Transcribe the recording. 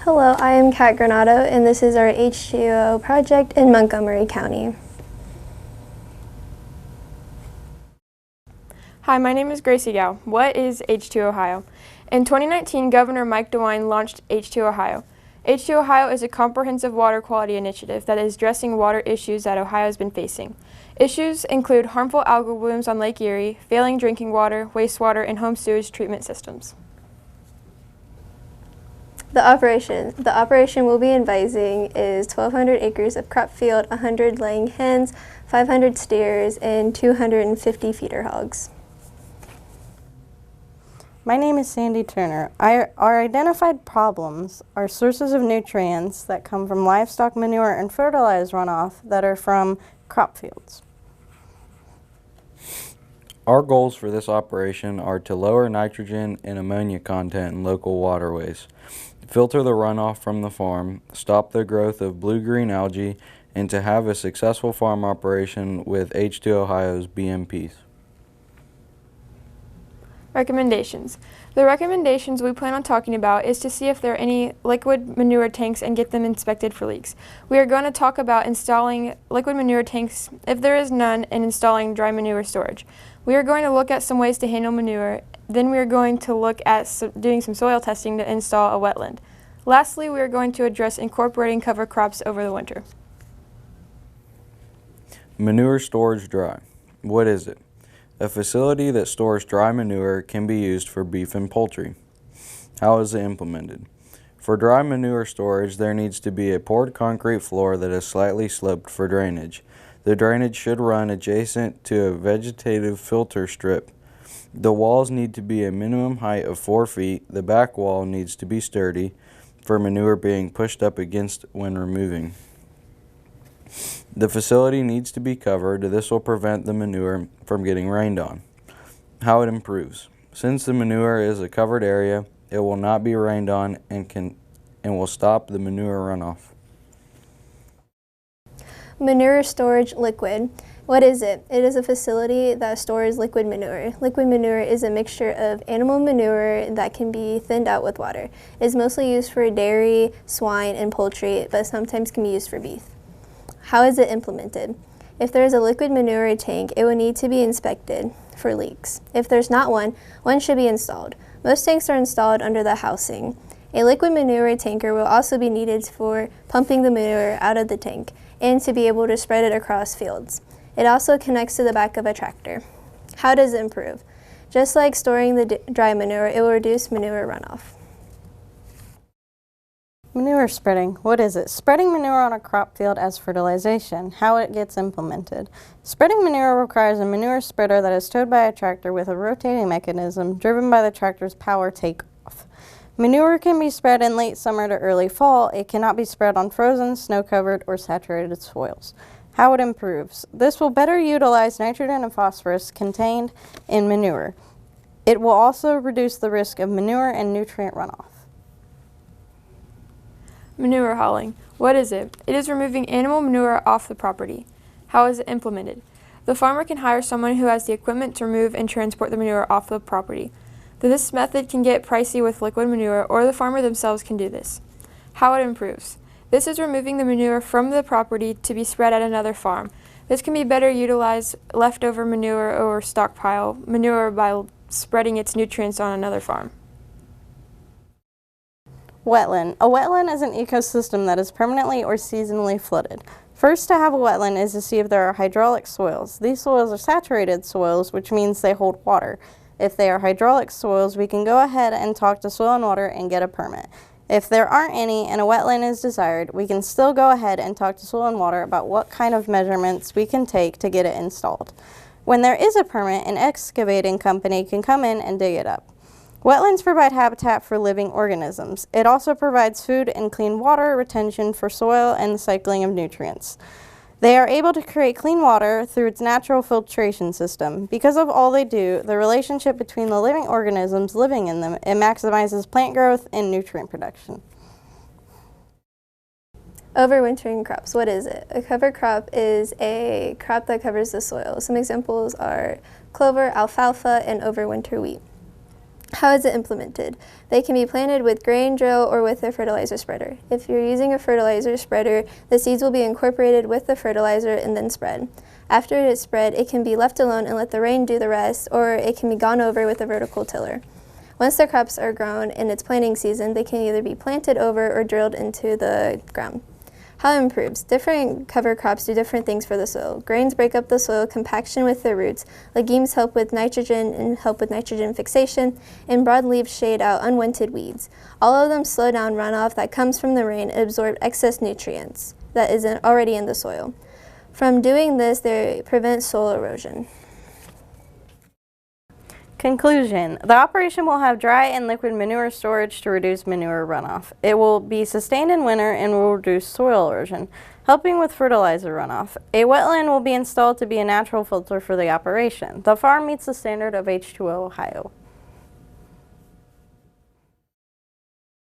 Hello, I am Kat Granado, and this is our H2O project in Montgomery County. Hi, my name is Gracie Gow. What is H2Ohio? In 2019, Governor Mike DeWine launched H2Ohio. H2Ohio is a comprehensive water quality initiative that is addressing water issues that Ohio has been facing. Issues include harmful algal blooms on Lake Erie, failing drinking water, wastewater, and home sewage treatment systems. The operation we'll be advising is 1,200 acres of crop field, 100 laying hens, 500 steers, and 250 feeder hogs. My name is Sandy Turner. Our identified problems are sources of nutrients that come from livestock manure and fertilizer runoff that are from crop fields. Our goals for this operation are to lower nitrogen and ammonia content in local waterways, filter the runoff from the farm, stop the growth of blue-green algae, and to have a successful farm operation with H2Ohio's BMPs. Recommendations. The recommendations we plan on talking about is to see if there are any liquid manure tanks and get them inspected for leaks. We are going to talk about installing liquid manure tanks if there is none and installing dry manure storage. We are going to look at some ways to handle manure. Then we are going to look at doing some soil testing to install a wetland. Lastly, we are going to address incorporating cover crops over the winter. Manure storage dry. What is it? A facility that stores dry manure can be used for beef and poultry. How is it implemented? For dry manure storage, there needs to be a poured concrete floor that is slightly sloped for drainage. The drainage should run adjacent to a vegetative filter strip. The walls need to be a minimum height of 4 feet. The back wall needs to be sturdy for manure being pushed up against when removing. The facility needs to be covered. This will prevent the manure from getting rained on. How it improves. Since the manure is a covered area, it will not be rained on and will stop the manure runoff. Manure storage liquid. What is it? It is a facility that stores liquid manure. Liquid manure is a mixture of animal manure that can be thinned out with water. It is mostly used for dairy, swine, and poultry, but sometimes can be used for beef. How is it implemented? If there is a liquid manure tank, it will need to be inspected for leaks. If there's not one, one should be installed. Most tanks are installed under the housing. A liquid manure tanker will also be needed for pumping the manure out of the tank and to be able to spread it across fields. It also connects to the back of a tractor. How does it improve? Just like storing the dry manure, it will reduce manure runoff. Manure spreading. What is it? Spreading manure on a crop field as fertilization. How it gets implemented. Spreading manure requires a manure spreader that is towed by a tractor with a rotating mechanism driven by the tractor's power takeoff. Manure can be spread in late summer to early fall. It cannot be spread on frozen, snow-covered, or saturated soils. How it improves. This will better utilize nitrogen and phosphorus contained in manure. It will also reduce the risk of manure and nutrient runoff. Manure hauling. What is it? It is removing animal manure off the property. How is it implemented? The farmer can hire someone who has the equipment to remove and transport the manure off the property. This method can get pricey with liquid manure, or the farmer themselves can do this. How it improves. This is removing the manure from the property to be spread at another farm. This can be better utilized leftover manure or stockpile manure by spreading its nutrients on another farm. Wetland. A wetland is an ecosystem that is permanently or seasonally flooded. First, to have a wetland is to see if there are hydraulic soils. These soils are saturated soils, which means they hold water. If they are hydraulic soils, we can go ahead and talk to Soil and Water and get a permit. If there aren't any and a wetland is desired, we can still go ahead and talk to Soil and Water about what kind of measurements we can take to get it installed. When there is a permit, an excavating company can come in and dig it up. Wetlands provide habitat for living organisms. It also provides food and clean water retention for soil and the cycling of nutrients. They are able to create clean water through its natural filtration system. Because of all they do, the relationship between the living organisms living in them, it maximizes plant growth and nutrient production. Overwintering crops. What is it? A cover crop is a crop that covers the soil. Some examples are clover, alfalfa, and overwinter wheat. How is it implemented? They can be planted with grain drill or with a fertilizer spreader. If you're using a fertilizer spreader, the seeds will be incorporated with the fertilizer and then spread. After it is spread, it can be left alone and let the rain do the rest, or it can be gone over with a vertical tiller. Once the crops are grown in its planting season, they can either be planted over or drilled into the ground. How it improves. Different cover crops do different things for the soil. Grains break up the soil compaction with their roots. Legumes help with nitrogen fixation, and broadleaves shade out unwanted weeds. All of them slow down runoff that comes from the rain and absorb excess nutrients that is already in the soil. From doing this, they prevent soil erosion. Conclusion. The operation will have dry and liquid manure storage to reduce manure runoff. It will be sustained in winter and will reduce soil erosion, helping with fertilizer runoff. A wetland will be installed to be a natural filter for the operation. The farm meets the standard of H2O Ohio.